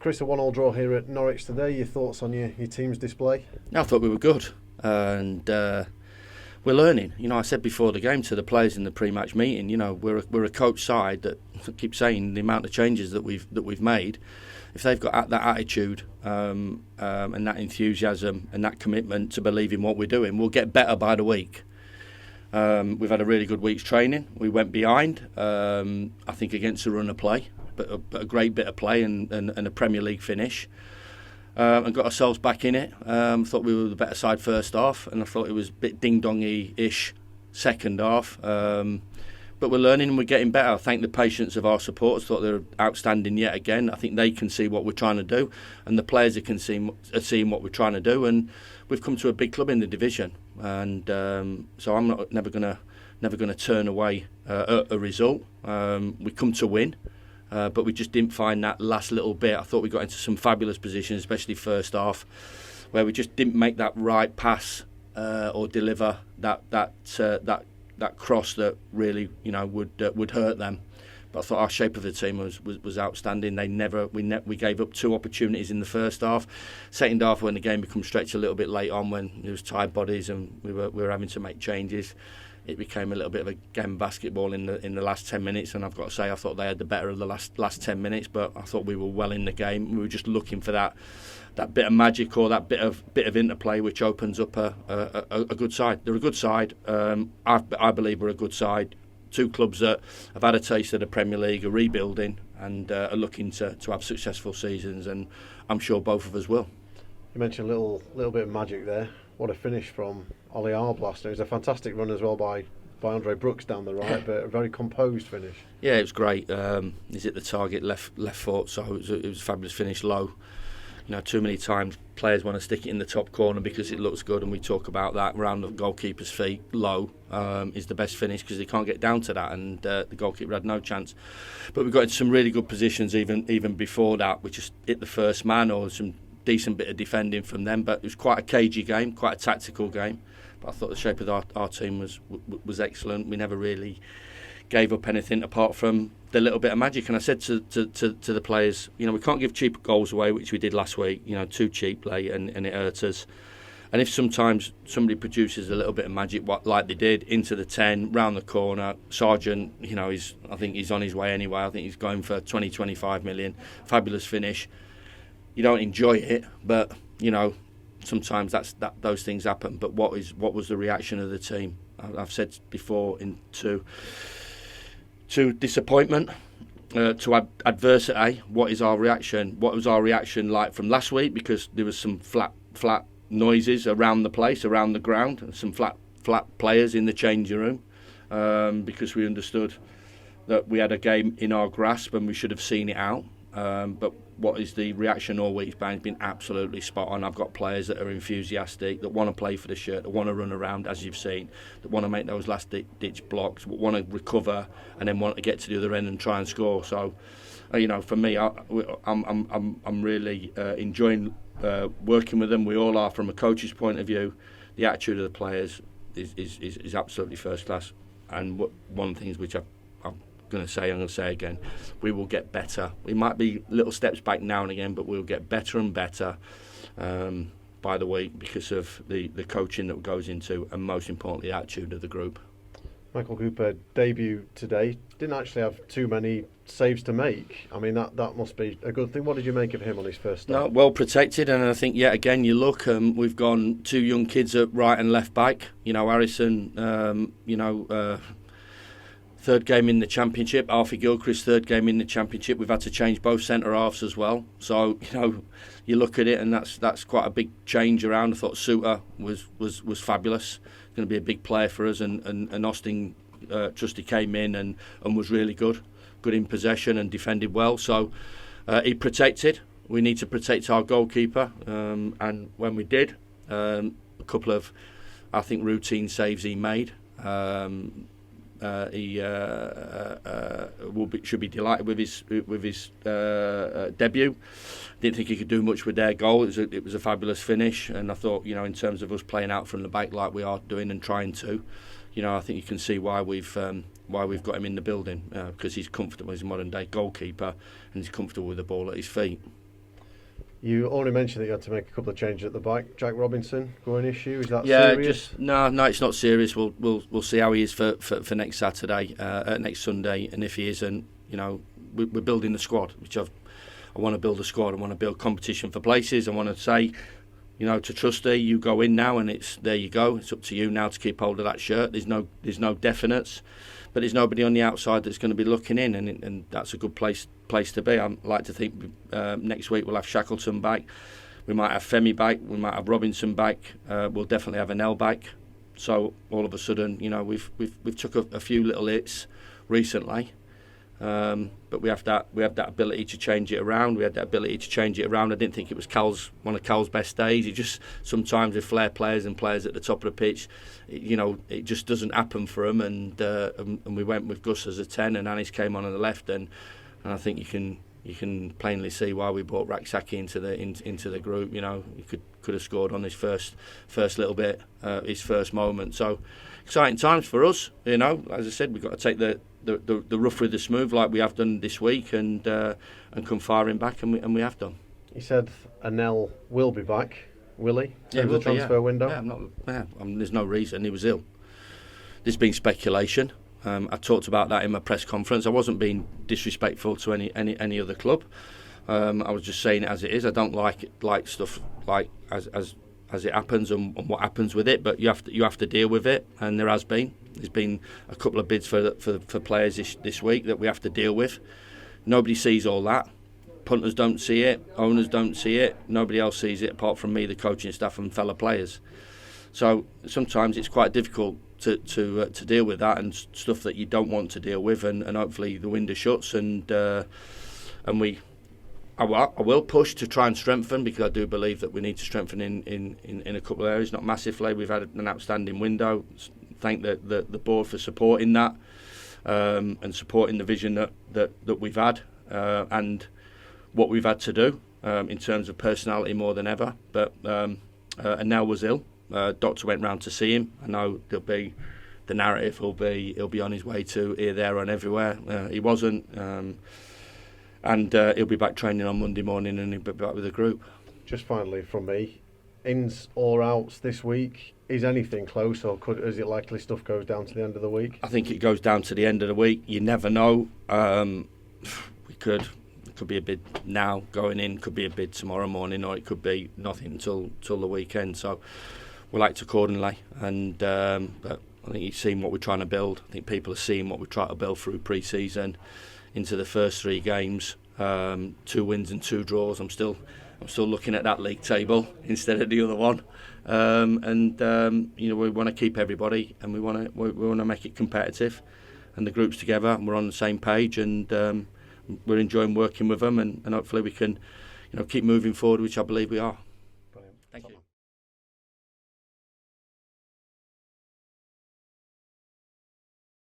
Chris, a 1-1 draw here at Norwich today. Your thoughts on your team's display? I thought we were good, and we're learning. I said before the game to the players in the pre-match meeting, we're a coach side that, I keep saying, the amount of changes that we've made, if they've got that attitude and that enthusiasm and that commitment to believe in what we're doing, we'll get better by the week. We've had a really good week's training. We went behind, I think, against a run of play, but a great bit of play and a Premier League finish. And got ourselves back in it. Thought we were the better side first half, and I thought it was a bit ding-dongy-ish second half. But we're learning and we're getting better. I thank the patience of our supporters. Thought they were outstanding yet again. I think they can see what we're trying to do, and the players are seeing what we're trying to do. And we've come to a big club in the division, and so I'm never gonna turn away a result. We come to win. But we just didn't find that last little bit. I thought we got into some fabulous positions, especially first half, where we just didn't make that right pass or deliver that cross that really would hurt them. But I thought our shape of the team was outstanding. We gave up 2 opportunities in the first half. Second half, when the game became stretched a little bit late on, when there was tired bodies and we were having to make changes, it became a little bit of a game of basketball in the last 10 minutes, and I've got to say I thought they had the better of the last 10 minutes, but I thought we were well in the game. We were just looking for that bit of magic or that bit of interplay, which opens up a good side. They're a good side. I believe we're a good side. 2 clubs that have had a taste of the Premier League, are rebuilding, and are looking to have successful seasons, and I'm sure both of us will. You mentioned a little bit of magic there. What a finish from Ollie Arblaster. It was a fantastic run as well by Andre Brooks down the right, but a very composed finish. Yeah, it was great. He's hit the target left foot, so it was a fabulous finish, low. Too many times players want to stick it in the top corner because it looks good, and we talk about that around the goalkeeper's feet. Low is the best finish because they can't get down to that, and the goalkeeper had no chance. But we got into some really good positions even before that. We just hit the first man, or some decent bit of defending from them, but it was quite a cagey game, quite a tactical game. But I thought the shape of our team was excellent. We never really gave up anything apart from the little bit of magic. And I said to the players, we can't give cheap goals away, which we did last week, too cheaply, and it hurt us. And if sometimes somebody produces a little bit of magic, like they did, into the 10, round the corner, Sargent, I think he's on his way anyway. I think he's going for 20-25 million. Fabulous finish. You don't enjoy it, but sometimes those things happen. But what was the reaction of the team? I've said before, to disappointment, to adversity. What is our reaction? What was our reaction like from last week? Because there was some flat noises around the place, around the ground, and some flat players in the changing room, because we understood that we had a game in our grasp and we should have seen it out. But what is the reaction all week? It's been absolutely spot on. I've got players that are enthusiastic, that want to play for the shirt, that want to run around, as you've seen, that want to make those last ditch blocks, want to recover, and then want to get to the other end and try and score. So, for me, I'm really enjoying working with them. We all are, from a coach's point of view. The attitude of the players is absolutely first class. And one of the things which I'm going to say again, we will get better. We might be little steps back now and again, but we'll get better and better by the week because of the coaching that goes into, and most importantly, the attitude of the group. Michael Cooper debut today, didn't actually have too many saves to make. I mean, that must be a good thing. What did you make of him on his first start? No, well protected, and I think yet again you look, we've gone 2 young kids at right and left back. Harrison, third game in the Championship. Alfie Gilchrist, third game in the Championship. We've had to change both centre-halves as well. So, you look at it, and that's quite a big change around. I thought Suter was fabulous. Going to be a big player for us. And Austin Trusty came in and was really good in possession and defended well. So, he protected. We need to protect our goalkeeper. And when we did, a couple of, I think, routine saves he made. He should be delighted with his debut. Didn't think he could do much with their goal. It was a fabulous finish, and I thought, in terms of us playing out from the back like we are doing and trying to, I think you can see why we've got him in the building, because he's comfortable. He's a modern day goalkeeper, and he's comfortable with the ball at his feet. You only mentioned that you had to make a couple of changes at the back. Jack Robinson going issue, is that Yeah, serious? no, it's not serious. We'll see how he is for next Saturday, next Sunday, and if he isn't, we're building the squad, which I want to build a squad. I want to build competition for places. I want to say, to Trusty, you go in now, and there you go. It's up to you now to keep hold of that shirt. There's no definites, but there's nobody on the outside that's going to be looking in, and that's a good place to be. I like to think next week we'll have Shackleton back. We might have Femi back. We might have Robinson back. We'll definitely have Anel back. So all of a sudden, we've took a few little hits recently. But we have that ability to change it around. We had that ability to change it around. I didn't think it was one of Cal's best days. It just sometimes with flair players and players at the top of the pitch, it just doesn't happen for them. And we went with Gus as a 10, and Anis came on the left, and I think you can plainly see why we brought Raksaki into the group. He could have scored on his first little bit, his first moment. So exciting times for us. As I said, we've got to take the rough with the smooth, like we have done this week, and come firing back, and we have done. He said Anel will be back. Will he? Yeah, the transfer window. There's no reason. He was ill. There's been speculation. I talked about that in my press conference. I wasn't being disrespectful to any other club. I was just saying it as it is. I don't like stuff like as it happens and what happens with it. But you have to deal with it, and there's been a couple of bids for players this week that we have to deal with. Nobody sees all that. Punters don't see it. Owners don't see it. Nobody else sees it apart from me, the coaching staff, and fellow players. So sometimes it's quite difficult to deal with that and stuff that you don't want to deal with, and hopefully the window shuts and I will push to try and strengthen, because I do believe that we need to strengthen in a couple of areas, not massively. We've had an outstanding window. Thank the board for supporting that and supporting the vision that we've had and what we've had to do in terms of personality more than ever. But Anel was ill. Doctor went round to see him. I know there'll be the narrative. He'll be on his way to here, there, and everywhere. He wasn't, and he'll be back training on Monday morning, and he'll be back with the group. Just finally from me, ins or outs this week. Is anything close, or is it likely stuff goes down to the end of the week? I think it goes down to the end of the week. You never know. It could be a bid now going in, could be a bid tomorrow morning, or it could be nothing until the weekend. So we'll act accordingly. And but I think you've seen what we're trying to build. I think people are seeing what we're trying to build through pre-season into the first 3 games. 2 wins and 2 draws. I'm still looking at that league table instead of the other one. We want to keep everybody, and we want to make it competitive, and the group's together, and we're on the same page, and we're enjoying working with them, and hopefully we can keep moving forward, which I believe we are.